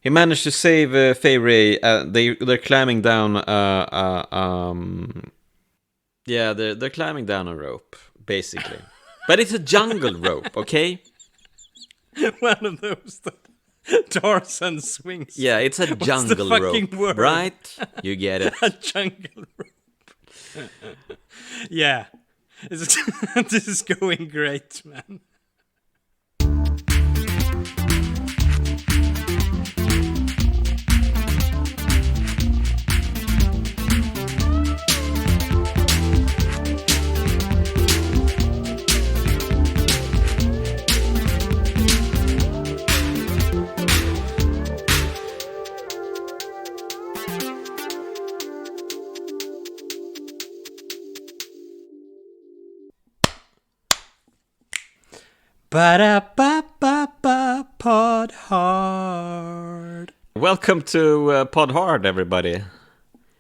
He managed to save Fay Ray. They're climbing down. Yeah, they're climbing down a rope, basically. But it's a jungle rope, okay? One of those that Tarzan swings. Yeah, it's a What's jungle the fucking rope, word? right? You get it. A jungle rope. Yeah. This is going great, man. Ba-da-ba-ba-ba, Pod Hard. Welcome to Pod Hard, everybody.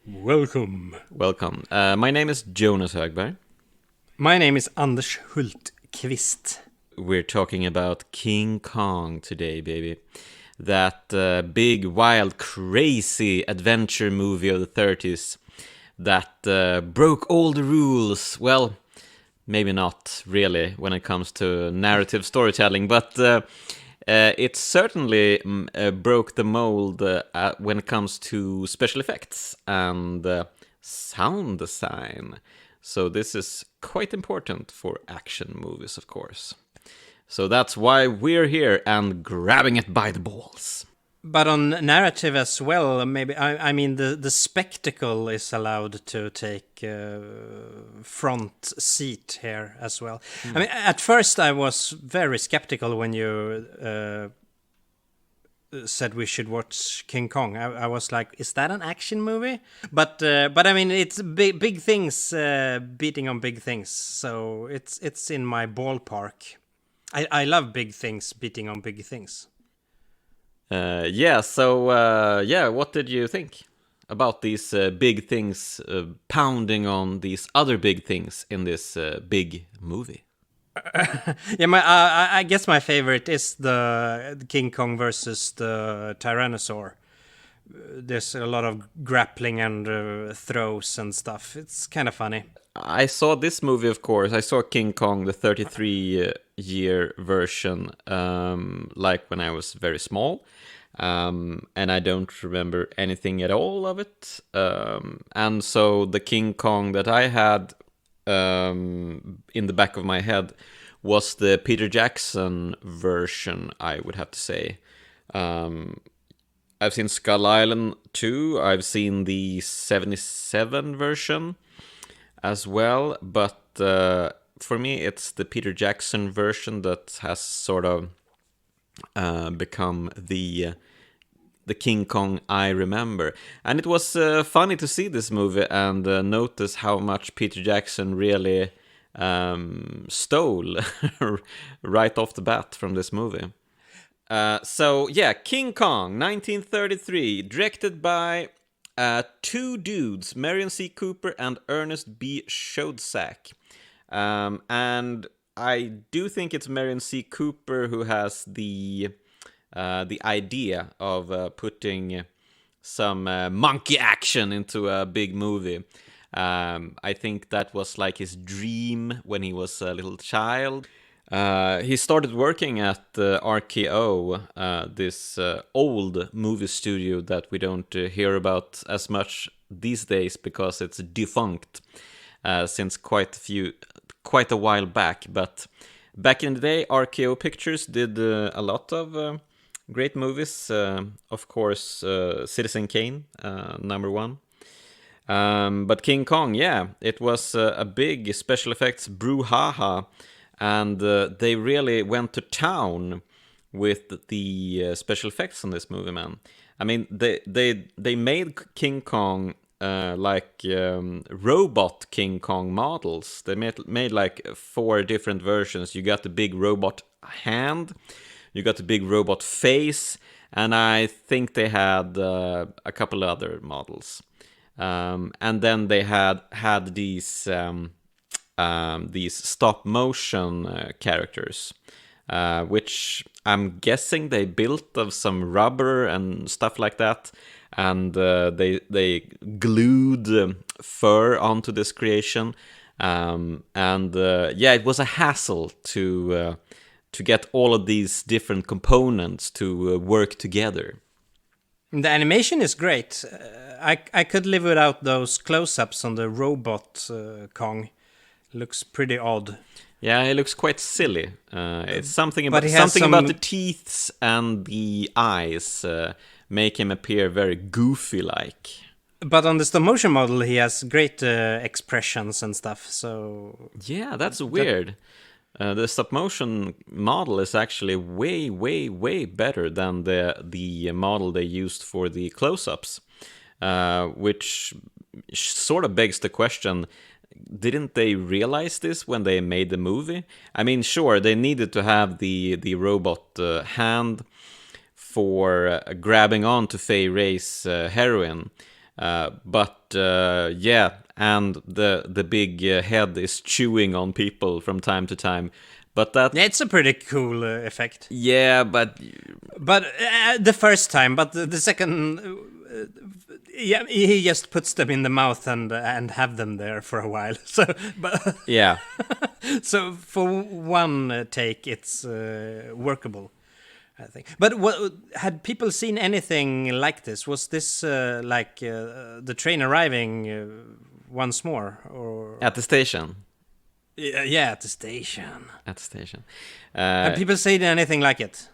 Welcome. Welcome. My name is Jonas Högberg. My name is Anders Hultqvist. We're talking about King Kong today, baby. That big, wild, crazy adventure movie of the 30s that broke all the rules. Well, maybe not really when it comes to narrative storytelling, but it certainly broke the mold when it comes to special effects and sound design. So this is quite important for action movies, of course. So that's why we're here and grabbing it by the balls. But on narrative as well, maybe I mean the spectacle is allowed to take front seat here as well. I mean, at first I was very skeptical when you said we should watch King Kong. I was like, is that an action movie? But I mean, it's big things beating on big things, so it's in my ballpark. I love big things beating on big things. What did you think about these big things pounding on these other big things in this big movie? I guess my favorite is the King Kong versus the Tyrannosaur. There's a lot of grappling and throws and stuff. It's kind of funny. I saw this movie, of course. I saw King Kong, the 33-year version, like when I was very small. And I don't remember anything at all of it. And so the King Kong that I had in the back of my head was the Peter Jackson version, I would have to say. I've seen Skull Island 2. I've seen the 77 version as well, but for me it's the Peter Jackson version that has sort of become the King Kong I remember. And it was funny to see this movie and notice how much Peter Jackson really stole right off the bat from this movie. King Kong 1933, directed by two dudes, Marion C. Cooper and Ernest B. Schoedsack. And I do think it's Marion C. Cooper who has the idea of putting some monkey action into a big movie. I think that was like his dream when he was a little child. He started working at RKO, this old movie studio that we don't hear about as much these days because it's defunct since quite a while back. But back in the day, RKO Pictures did a lot of great movies. Of course, Citizen Kane, number one. But King Kong, yeah, it was a big special effects brouhaha. And they really went to town with the special effects on this movie, man. I mean, they made King Kong like robot King Kong models. They made like 4 different versions. You got the big robot hand, you got the big robot face, and I think they had a couple other models. And then they had these stop motion characters, which I'm guessing they built of some rubber and stuff like that, and they glued fur onto this creation, and it was a hassle to get all of these different components to work together. The animation is great. I could live without those close-ups on the robot Kong. Looks pretty odd. Yeah, it looks quite silly. It's something about the teeth and the eyes make him appear very goofy-like. But on the stop-motion model, he has great expressions and stuff. So yeah, that's weird. The stop-motion model is actually way, way, way better than the model they used for the close-ups, which sort of begs the question: didn't they realize this when they made the movie? I mean, sure, they needed to have the robot hand for grabbing on to Fay Ray's heroin, but and the big head is chewing on people from time to time. But it's a pretty cool effect. Yeah, but the first time, but the second. Yeah, he just puts them in the mouth and have them there for a while. So, but yeah. So for one take, it's workable, I think. But had people seen anything like this? Was this like the train arriving once more, or at the station? Yeah, at the station. At the station. Have people seen anything like it?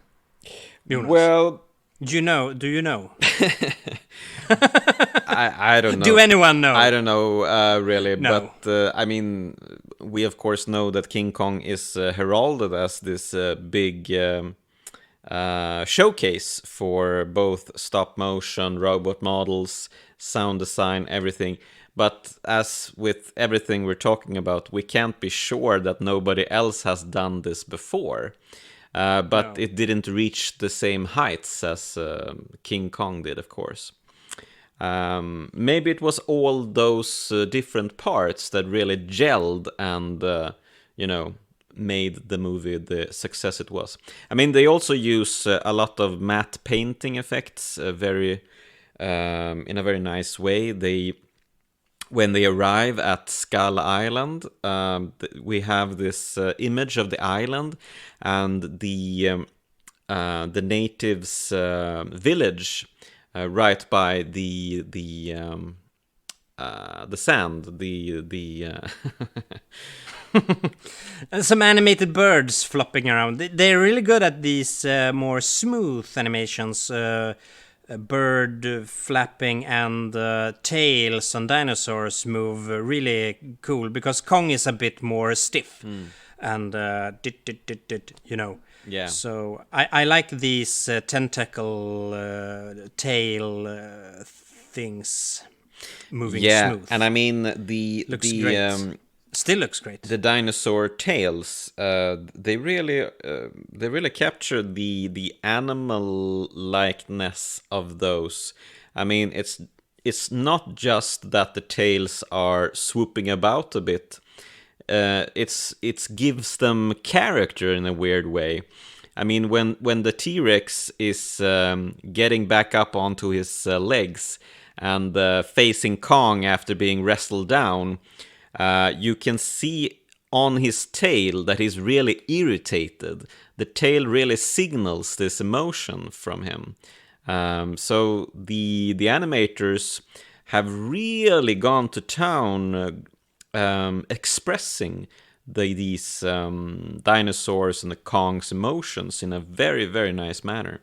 Jonas? Well, do you know? I don't know. Do anyone know? I don't know, really. No. But, I mean, we of course know that King Kong is heralded as this big showcase for both stop motion, robot models, sound design, everything. But as with everything we're talking about, we can't be sure that nobody else has done this before. But no. It didn't reach the same heights as King Kong did, of course. Maybe it was all those different parts that really gelled and, made the movie the success it was. I mean, they also use a lot of matte painting effects in a very nice way. When they arrive at Skull Island, we have this image of the island and the natives' village right by the sand, and some animated birds flopping around. They're really good at these more smooth animations. Bird flapping and tails on dinosaurs move really cool, because Kong is a bit more stiff and Yeah. So I like these tentacle tail things moving smooth. And I mean looks great. Still looks great. The dinosaur tails, they really capture the animal likeness of those. I mean, it's not just that the tails are swooping about a bit. It gives them character in a weird way. I mean, when the T-Rex is getting back up onto his legs and facing Kong after being wrestled down, you can see on his tail that he's really irritated. The tail really signals this emotion from him. So the animators have really gone to town expressing these dinosaurs and the Kong's emotions in a very, very nice manner.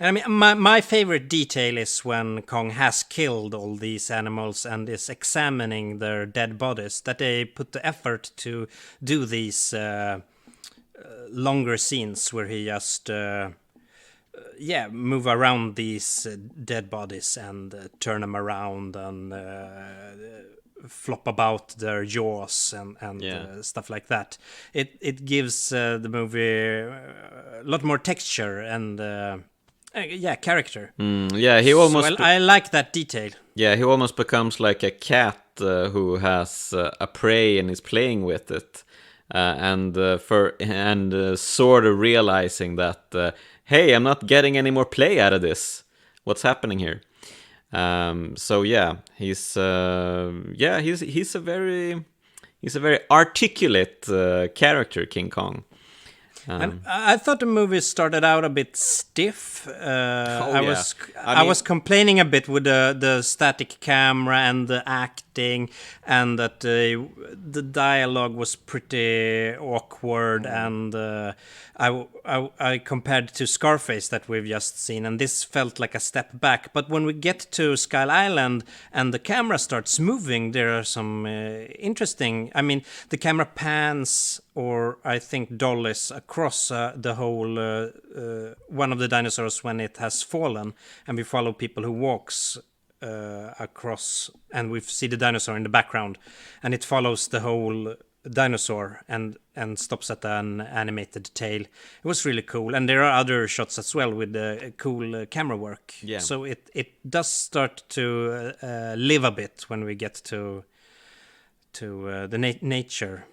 I mean, my favorite detail is when Kong has killed all these animals and is examining their dead bodies, that they put the effort to do these longer scenes where he just move around these dead bodies and turn them around and flop about their jaws and stuff like that. It gives the movie a lot more texture and character. He almost. I like that detail. Yeah, he almost becomes like a cat who has a prey and is playing with it. and sort of realizing that hey, I'm not getting any more play out of this. What's happening here? So yeah, he's a very articulate character, King Kong. And I thought the movie started out a bit stiff. I was complaining a bit with the static camera and the acting, and that the dialogue was pretty awkward. And I compared to Scarface that we've just seen, and this felt like a step back. But when we get to Skull Island and the camera starts moving, there are some interesting. I mean, the camera pans, or I think dollies across the whole one of the dinosaurs when it has fallen, and we follow people who walks across, and we see the dinosaur in the background, and it follows the whole dinosaur and stops at an animated tail. It was really cool, and there are other shots as well with cool camera work. Yeah. So it does start to live a bit when we get to the nature.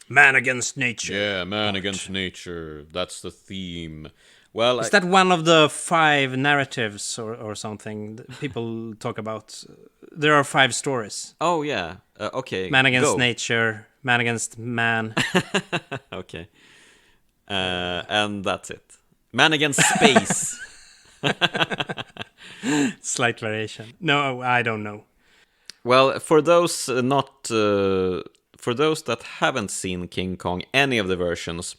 Man against nature. Yeah, man against nature. That's the theme. Well, is that one of the 5 narratives or something that people talk about? There are 5 stories. Oh yeah. Okay. Man against nature. Man against man. Okay. And that's it. Man against space. Slight variation. No, I don't know. Well, for those for those that haven't seen King Kong, any of the versions,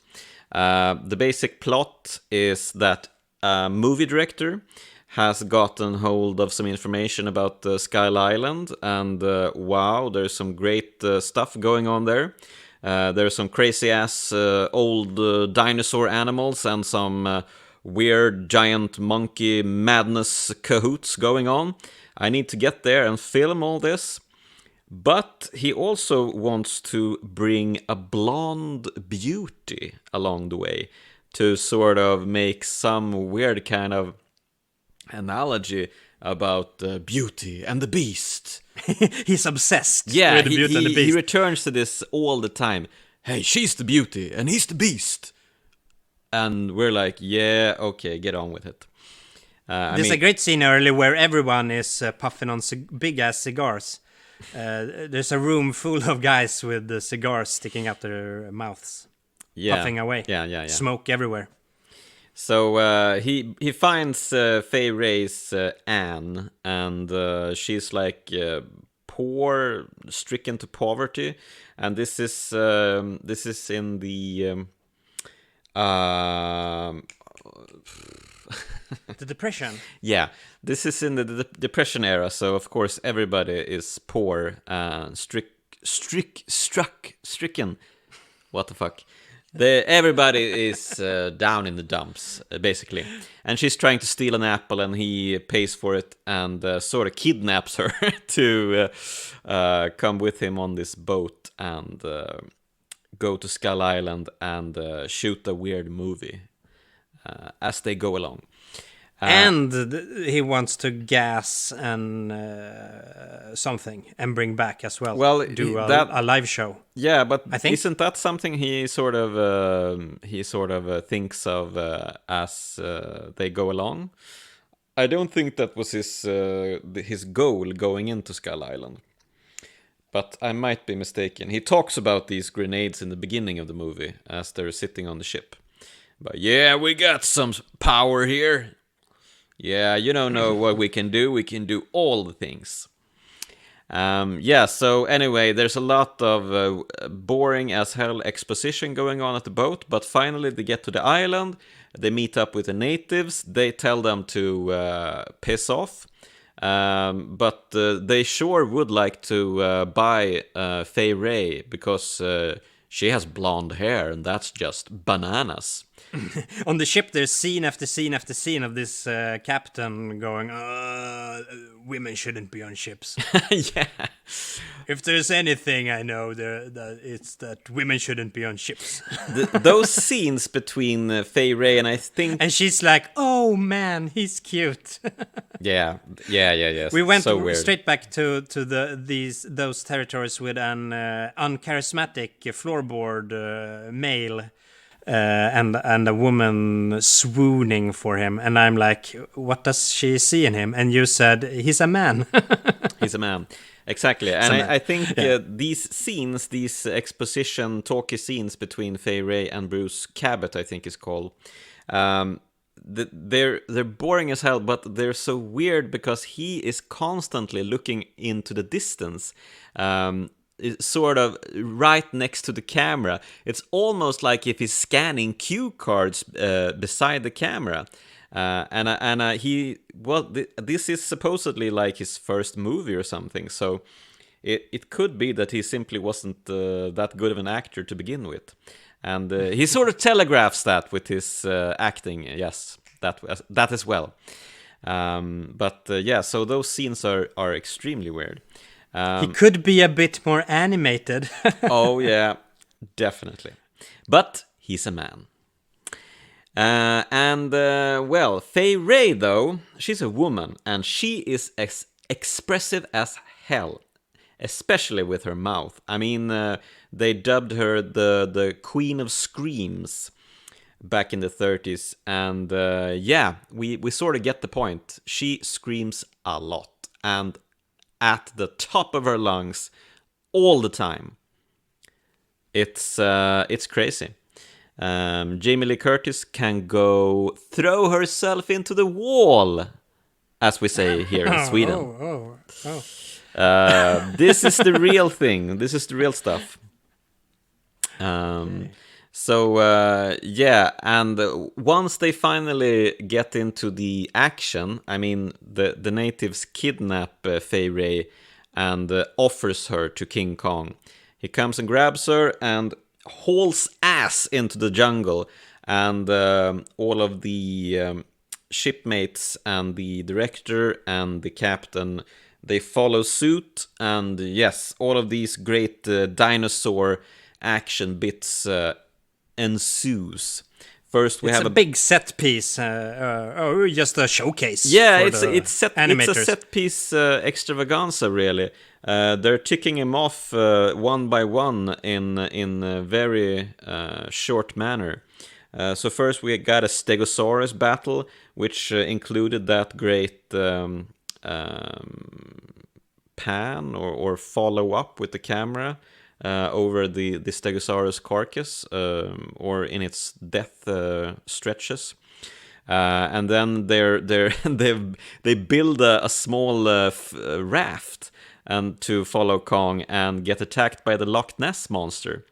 the basic plot is that a movie director has gotten hold of some information about Skull Island, and wow, there's some great stuff going on there. There's some crazy-ass old dinosaur animals and some weird giant monkey madness cahoots going on. I need to get there and film all this. But he also wants to bring a blonde beauty along the way to sort of make some weird kind of analogy about Beauty and the Beast. He's obsessed with the Beauty and the Beast. He returns to this all the time. Hey, she's the Beauty and he's the Beast. And we're like, yeah, okay, get on with it. There's a great scene early where everyone is puffing on big-ass cigars. There's a room full of guys with the cigars sticking out their mouths, puffing away. Yeah. Smoke everywhere. So he finds Fay Ray's Anne, and she's like poor, stricken to poverty, and this is in the the Depression. Yeah, this is in the Depression era, so of course everybody is poor, stricken. What the fuck? Everybody is down in the dumps, basically. And she's trying to steal an apple, and he pays for it and sort of kidnaps her to come with him on this boat and go to Skull Island and shoot a weird movie as they go along. And he wants to gas and something and bring back as well. Well, do a live show. Yeah, but I think isn't that something he sort of thinks of as they go along? I don't think that was his goal going into Skull Island, but I might be mistaken. He talks about these grenades in the beginning of the movie as they're sitting on the ship. But yeah, we got some power here. Yeah, you don't know what we can do. We can do all the things. So anyway, there's a lot of boring as hell exposition going on at the boat, but finally they get to the island. They meet up with the natives. They tell them to piss off. But they sure would like to buy Fay Ray because she has blonde hair, and that's just bananas. On the ship, there's scene after scene after scene of this captain going, women shouldn't be on ships. Yeah. If there's anything I know, it's that women shouldn't be on ships. Those scenes between Fay Ray and I think... And she's like, oh man, he's cute. Yeah. We went so weird. straight back to those territories with an uncharismatic floorboard male and a woman swooning for him, and I'm like, what does she see in him? And you said he's a man. He's a man. Exactly. And I think these scenes, these exposition talky scenes between Fay Wray and Bruce Cabot, I think is called, they're boring as hell, but they're so weird because he is constantly looking into the distance, sort of right next to the camera. It's almost like if he's scanning cue cards beside the camera. This is supposedly like his first movie or something, so it could be that he simply wasn't that good of an actor to begin with, and he sort of telegraphs that with his acting. Yes, that as well. So those scenes are extremely weird. He could be a bit more animated. Oh yeah, definitely, but he's a man. Fay Wray, though, she's a woman, and she is expressive as hell, especially with her mouth. I mean, they dubbed her the Queen of Screams back in the 30s, and we sort of get the point. She screams a lot, and at the top of her lungs, all the time. It's crazy. Jamie Lee Curtis can go throw herself into the wall, as we say here in Sweden. This is the real thing. This is the real stuff. And once they finally get into the action, I mean, the natives kidnap Fay Wray and offers her to King Kong. He comes and grabs her and hauls ass into the jungle, and all of the shipmates and the director and the captain, they follow suit, and yes, all of these great dinosaur action bits ensues. First, we have a big set piece, or just a showcase. Yeah, it's a set piece extravaganza, really. They're ticking him off one by one in a very short manner. So first we got a Stegosaurus Battle, which included that great pan or follow up with the camera over the Stegosaurus carcass, or in its death stretches. And then they build a small raft and to follow Kong and get attacked by the Loch Ness monster.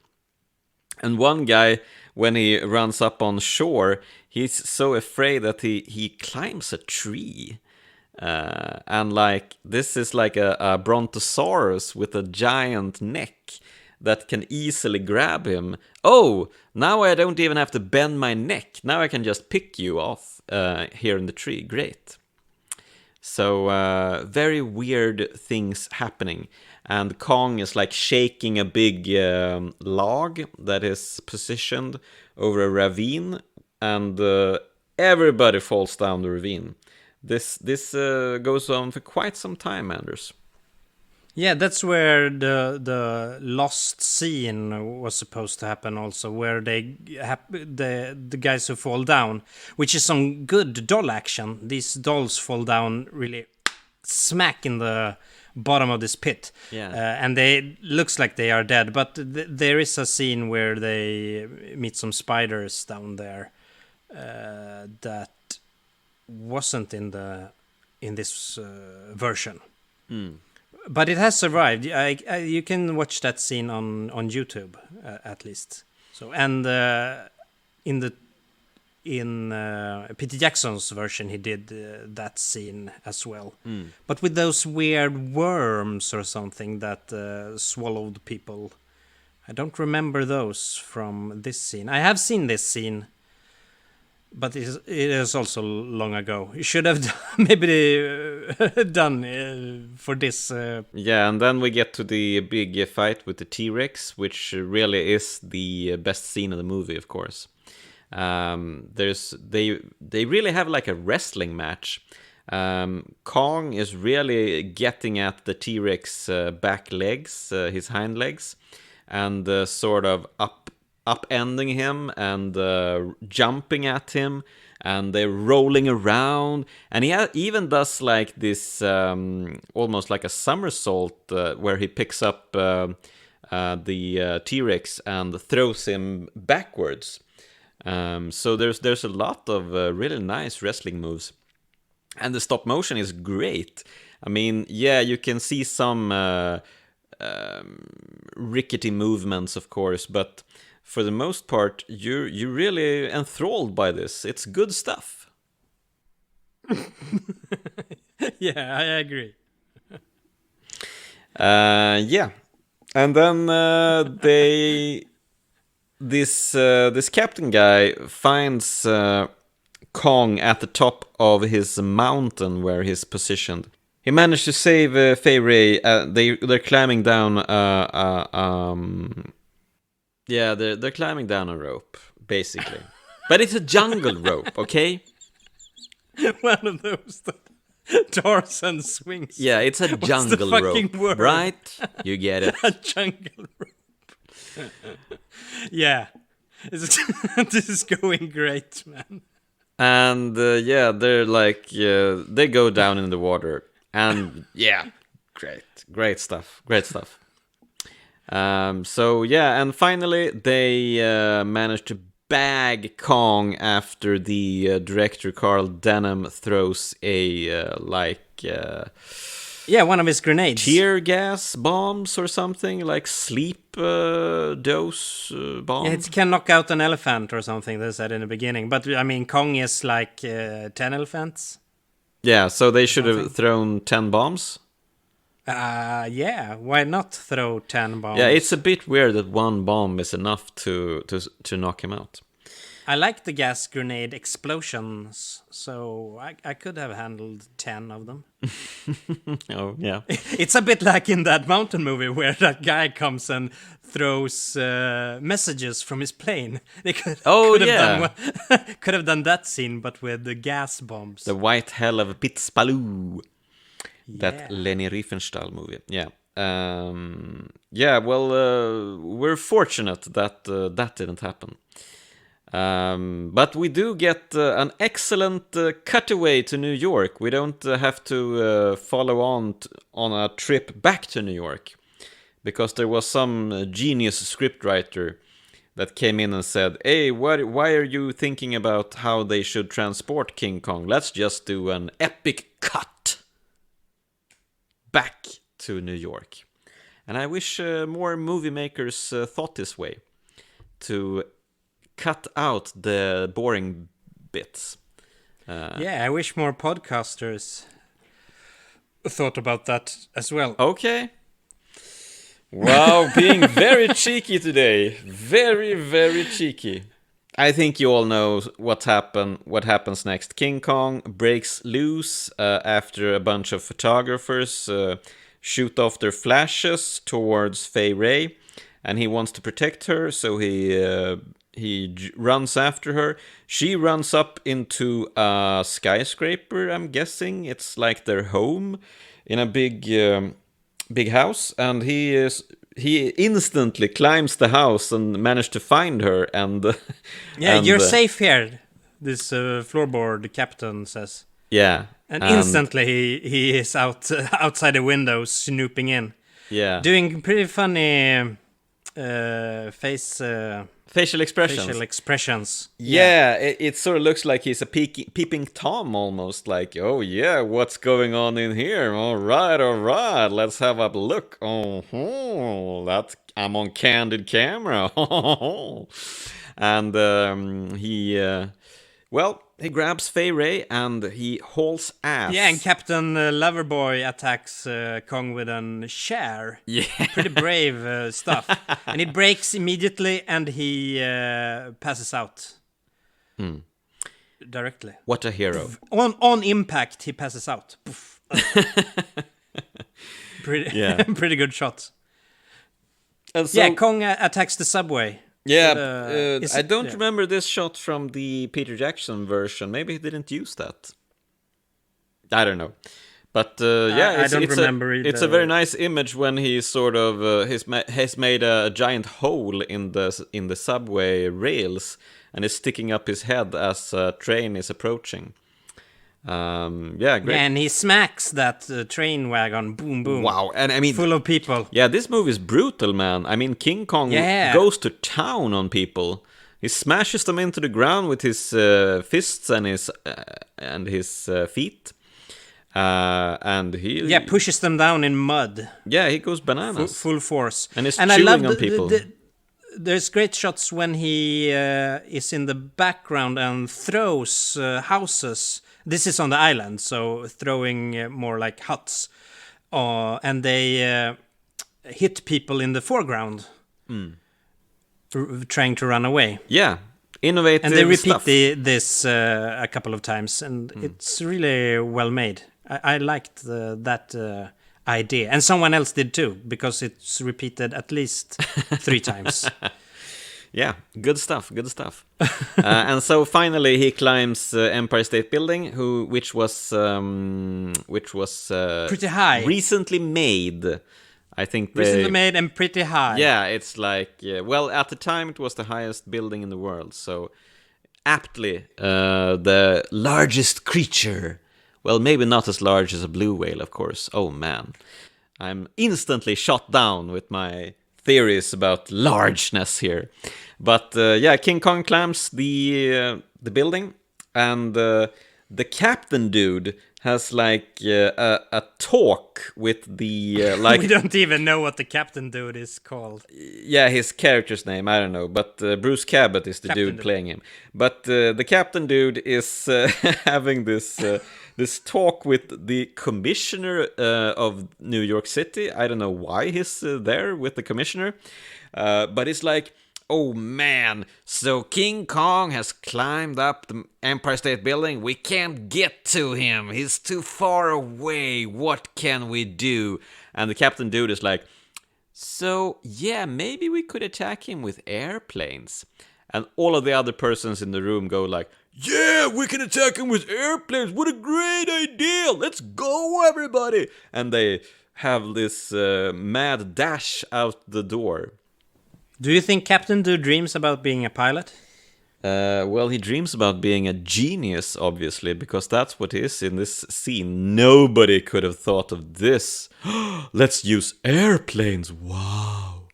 And one guy, when he runs up on shore, he's so afraid that he climbs a tree. And like this is like a brontosaurus with a giant neck that can easily grab him. Oh, now I don't even have to bend my neck. Now I can just pick you off here in the tree. Great. So very weird things happening. And Kong is like shaking a big log that is positioned over a ravine, and everybody falls down the ravine. This goes on for quite some time, Anders. Yeah, that's where the lost scene was supposed to happen also, where the guys who fall down, which is some good doll action. These dolls fall down really smack in the bottom of this pit. Yeah. And they looks like they are dead, but there is a scene where they meet some spiders down there that wasn't in this version. But it has survived. You can watch that scene on YouTube at least. So, and in Peter Jackson's version, he did that scene as well. But with those weird worms or something that swallowed people. I don't remember those from this scene. I have seen this scene, but it is also long ago. You should have maybe done for this. Yeah, and then we get to the big fight with the T-Rex, which really is the best scene of the movie, of course. They really have like a wrestling match, Kong is really getting at the T-Rex back legs, his hind legs, and sort of upending him and jumping at him, and they're rolling around, and he even does like this almost like a somersault where he picks up the T-Rex and throws him backwards. So there's a lot of really nice wrestling moves, and the stop motion is great. I mean, yeah, you can see some rickety movements, of course, but for the most part, you're really enthralled by this. It's good stuff. Yeah, I agree. Yeah, and then this captain guy finds Kong at the top of his mountain where he's positioned. He managed to save Fay Ray. They're climbing down. Yeah, they're climbing down a rope, basically. But it's a jungle rope, okay? One of those that Tarzan swings. Yeah, it's a jungle rope, word? right? You get it. A jungle rope. Yeah. This is going great, man. And yeah, they're like, they go down in the water. And yeah, great stuff. So yeah, and finally they manage to bag Kong after the director Carl Denham throws a one of his grenades, tear gas bombs or something, like sleep dose bomb. Yeah, it can knock out an elephant or something, they said in the beginning. But I mean, Kong is like 10 elephants. Yeah, so they should have thrown 10 bombs. Yeah, why not throw 10 bombs? Yeah, it's a bit weird that one bomb is enough to knock him out. I like the gas grenade explosions, so I could have handled 10 of them. Oh, yeah. It's a bit like in that mountain movie where that guy comes and throws messages from his plane. They could have done that scene, but with the gas bombs. The White Hell of Pitzpaloo. That Leni Riefenstahl movie. Yeah. Well, we're fortunate that that didn't happen. But we do get an excellent cutaway to New York. We don't have to follow on a trip back to New York, because there was some genius scriptwriter that came in and said, hey, why are you thinking about how they should transport King Kong? Let's just do an epic cut back to New York. And I wish more movie makers thought this way, to cut out the boring bits. I wish more podcasters thought about that as well. Okay. Wow, being very cheeky today. Very, very cheeky. I think you all know what happens next. King Kong breaks loose after a bunch of photographers shoot off their flashes towards Fay Ray, and he wants to protect her, so he runs after her. She runs up into a skyscraper, I'm guessing. It's like their home in a big house, and he instantly climbs the house and managed to find her. And you're safe here, this floorboard captain says. Yeah, and instantly he is outside the window snooping in. Yeah, doing pretty funny facial expressions. Yeah, it sort of looks like he's a peeping Tom almost, like, oh yeah, what's going on in here? All right, let's have a look. I'm on candid camera. And he grabs Fay Ray and he hauls ass. Yeah, and Captain Loverboy attacks Kong with a chair. Yeah. Pretty brave stuff. And he breaks immediately and he passes out. Directly. What a hero. On impact, he passes out. Pretty good shot. So, Kong attacks the subway. Yeah, I don't remember this shot from the Peter Jackson version. Maybe he didn't use that. I don't know. But yeah, I don't remember either. It's a very nice image when he sort of has made a giant hole in the subway rails and is sticking up his head as a train is approaching. Yeah, great. Yeah, and he smacks that train wagon, boom, boom. Wow, and I mean, full of people. Yeah, this movie is brutal, man. I mean, King Kong goes to town on people. He smashes them into the ground with his fists and his feet. And he pushes them down in mud. Yeah, he goes bananas, full force, and he's chewing on people. There's great shots when he is in the background and throws houses. This is on the island, so throwing more like huts, and they hit people in the foreground, trying to run away. Yeah. Innovative and they repeat stuff. This a couple of times, and it's really well made. I liked that idea, and someone else did too, because it's repeated at least 3 times. Yeah, good stuff. And so finally he climbs Empire State Building, which was pretty high, recently made. I think recently made and pretty high. Yeah, it's like well, at the time it was the highest building in the world, so aptly the largest creature. Well, maybe not as large as a blue whale, of course. Oh man, I'm instantly shot down with my theories about largeness here. But yeah, King Kong climbs the building, and the captain dude has like a talk with the like. We don't even know what the captain dude is called. Yeah, his character's name, I don't know, but Bruce Cabot is the dude playing him. But the captain dude is having this talk with the commissioner of New York City. I don't know why he's there with the commissioner, but it's like, oh man, so King Kong has climbed up the Empire State Building. We can't get to him. He's too far away. What can we do? And the captain dude is like, so yeah, maybe we could attack him with airplanes. And all of the other persons in the room go like, yeah, we can attack him with airplanes. What a great idea. Let's go, everybody. And they have this mad dash out the door. Do you think Captain Dude dreams about being a pilot? Well, he dreams about being a genius, obviously, because that's what he is in this scene. Nobody could have thought of this. Let's use airplanes. Wow.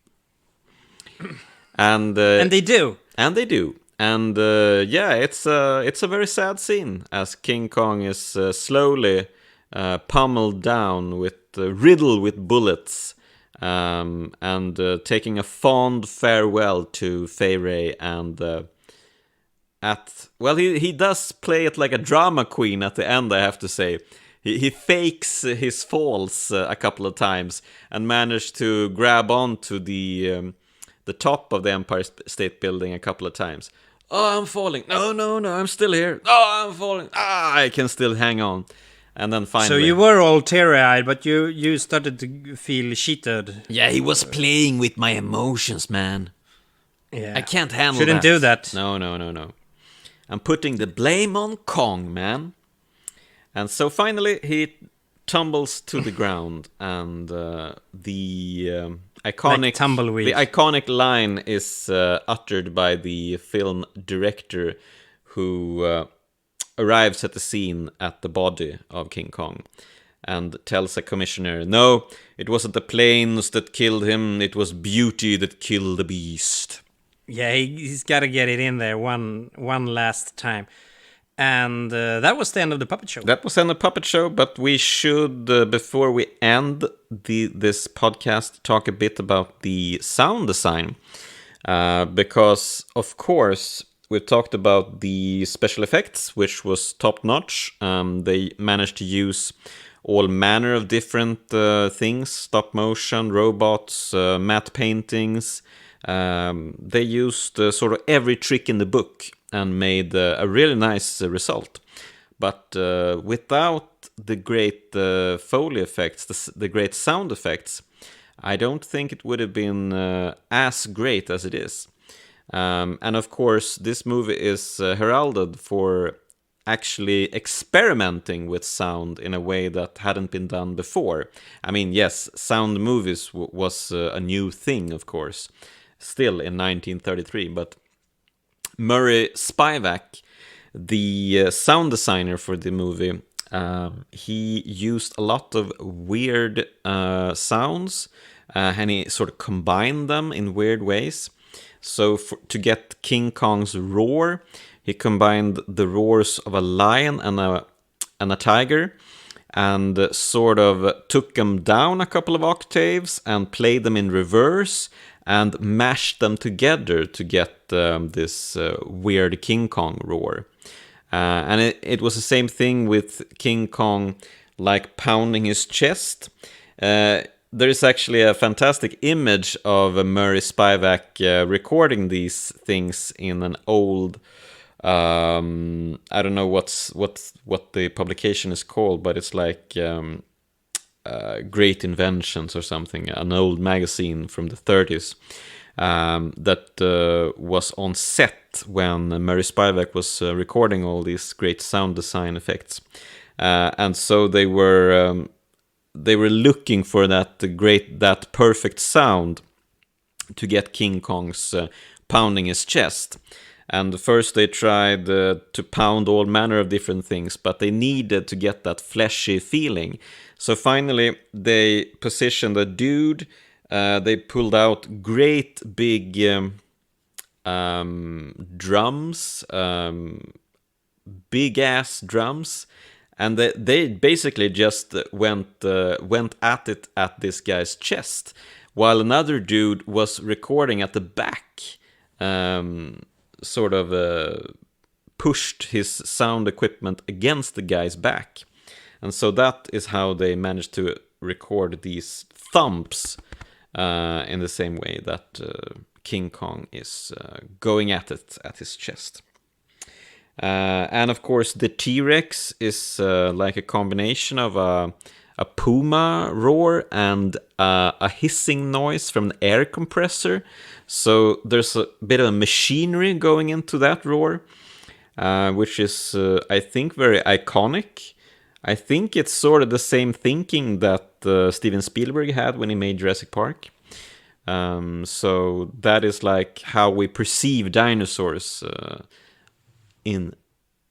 And they do. And they do. And yeah, it's a very sad scene as King Kong is slowly pummeled down riddled with bullets. And taking a fond farewell to Fay Wray, and he does play it like a drama queen at the end, I have to say. He fakes his falls a couple of times and managed to grab onto the top of the Empire State Building a couple of times. Oh, I'm falling. No, I'm still here. Oh, I'm falling. I can still hang on. And then finally... So you were all teary-eyed, but you started to feel cheated. Yeah, he was playing with my emotions, man. Yeah. I can't handle Shouldn't do that. No. I'm putting the blame on Kong, man. And so finally he tumbles to the ground, and the iconic like tumbleweed. The iconic line is uttered by the film director who arrives at the scene at the body of King Kong and tells a commissioner, no, it wasn't the planes that killed him, it was beauty that killed the beast. Yeah, he's got to get it in there one last time. And that was the end of the puppet show. That was the end of the puppet show, but we should, before we end this podcast, talk a bit about the sound design. Because, of course, we've talked about the special effects, which was top-notch. They managed to use all manner of different things, stop motion, robots, matte paintings. They used sort of every trick in the book and made a really nice result. But without the great Foley effects, the great sound effects, I don't think it would have been as great as it is. And of course, this movie is heralded for actually experimenting with sound in a way that hadn't been done before. I mean, yes, sound movies was a new thing, of course, still in 1933, but Murray Spivak, the sound designer for the movie, he used a lot of weird sounds, and he sort of combined them in weird ways. So to get King Kong's roar, he combined the roars of a lion and a tiger, and sort of took them down a couple of octaves and played them in reverse and mashed them together to get this weird King Kong roar. And it was the same thing with King Kong, like pounding his chest. There is actually a fantastic image of Murray Spivak recording these things in an old, I don't know what the publication is called, but it's like Great Inventions or something, an old magazine from the 30s that was on set when Murray Spivak was recording all these great sound design effects, and so they were looking for that perfect sound to get King Kong's pounding his chest. And first they tried to pound all manner of different things, but they needed to get that fleshy feeling. So finally they positioned a dude. They pulled out great big drums, big ass drums, and they basically just went at it at this guy's chest, while another dude was recording at the back, sort of pushed his sound equipment against the guy's back. And so that is how they managed to record these thumps in the same way that King Kong is going at it at his chest. And of course the T-Rex is like a combination of a puma roar and a hissing noise from an air compressor. So there's a bit of machinery going into that roar, which is, I think, very iconic. I think it's sort of the same thinking that Steven Spielberg had when he made Jurassic Park. So that is like how we perceive dinosaurs in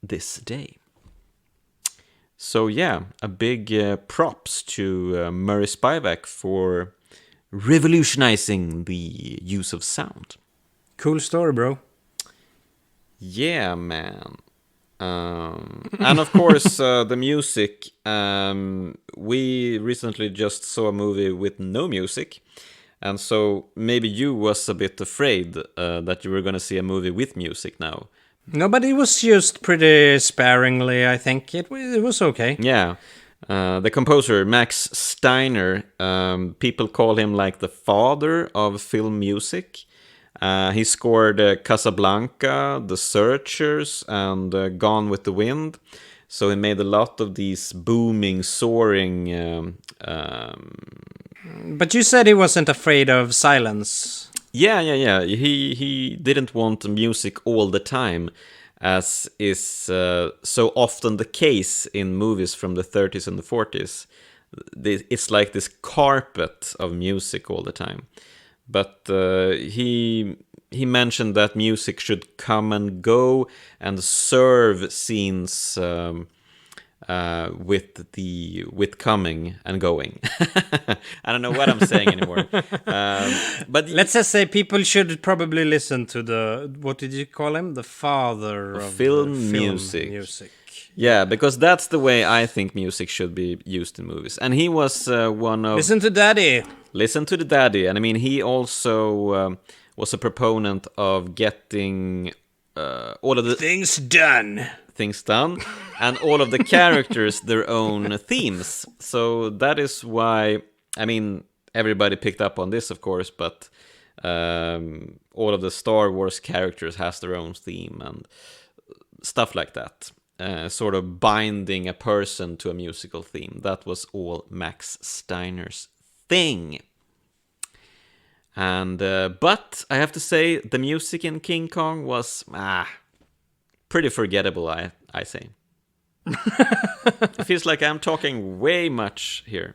this day. So yeah, a big props to Murray Spivak for revolutionizing the use of sound. Cool story, bro. Yeah, man. And of course, the music. We recently just saw a movie with no music. And so maybe you was a bit afraid that you were going to see a movie with music now. No, but it was used pretty sparingly, I think. It was okay. Yeah. The composer, Max Steiner, people call him like the father of film music. He scored Casablanca, The Searchers, and Gone with the Wind. So he made a lot of these booming, soaring... But you said he wasn't afraid of silence. Yeah. He didn't want music all the time, as is so often the case in movies from the 30s and the 40s. It's like this carpet of music all the time. But he mentioned that music should come and go and serve scenes with coming and going. I don't know what I'm saying anymore. But let's just say people should probably listen to the, what did you call him? The father of film music. Yeah, because that's the way I think music should be used in movies. And he was one of... Listen to Daddy. Listen to the Daddy. And I mean, he also was a proponent of getting all of the... Things done, and all of the characters their own themes. So that is why, I mean, everybody picked up on this, of course, but all of the Star Wars characters has their own theme and stuff like that. Sort of binding a person to a musical theme. That was all Max Steiner's thing. And but I have to say, the music in King Kong was pretty forgettable, I say. It feels like I'm talking way much here.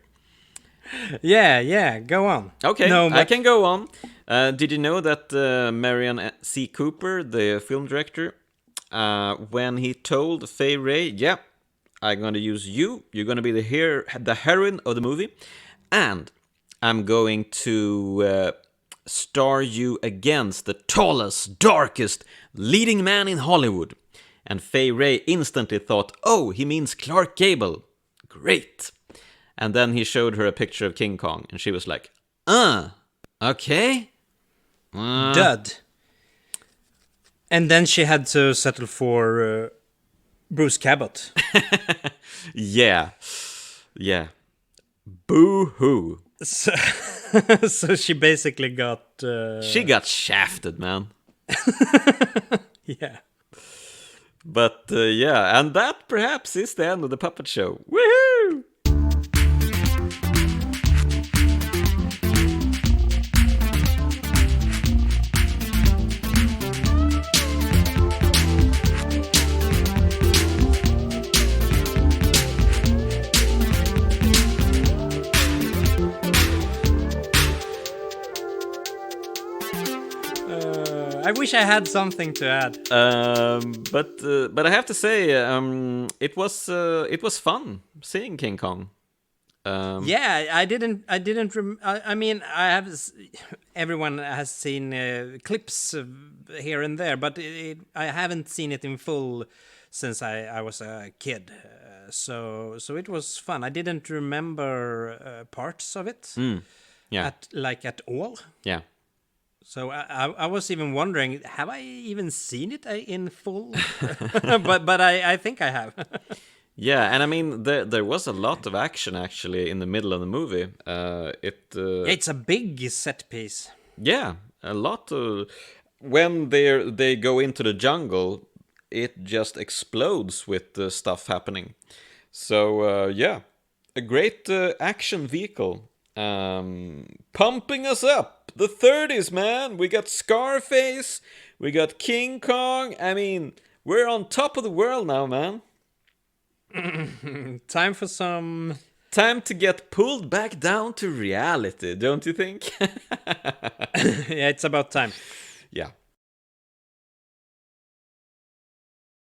Yeah, go on. Okay, no, I can go on. Did you know that Marion C. Cooper, the film director, when he told Fay Wray, yeah, I'm going to use you, you're going to be the heroine of the movie, and I'm going to star you against the tallest, darkest, leading man in Hollywood. And Fay Wray instantly thought, oh, he means Clark Gable. Great. And then he showed her a picture of King Kong, and she was like, okay. Dud. And then she had to settle for Bruce Cabot. Yeah. Boo-hoo. So she basically got... She got shafted, man. Yeah. But yeah, and that perhaps is the end of the puppet show. Woohoo! I wish I had something to add. But I have to say, it was fun seeing King Kong. Yeah, I mean, everyone has seen clips here and there, but I haven't seen it in full since I was a kid. So it was fun. I didn't remember parts of it. Yeah. At all. Yeah. So I was even wondering, have I even seen it in full? but I think I have. Yeah, and I mean, there was a lot of action actually in the middle of the movie. It's a big set piece. Yeah, a lot of... When they go into the jungle, it just explodes with stuff happening. So, yeah, a great action vehicle. Pumping us up. The 30s, man. We got Scarface. We got King Kong. I mean, we're on top of the world now, man. Time to get pulled back down to reality, don't you think? Yeah, it's about time. Yeah.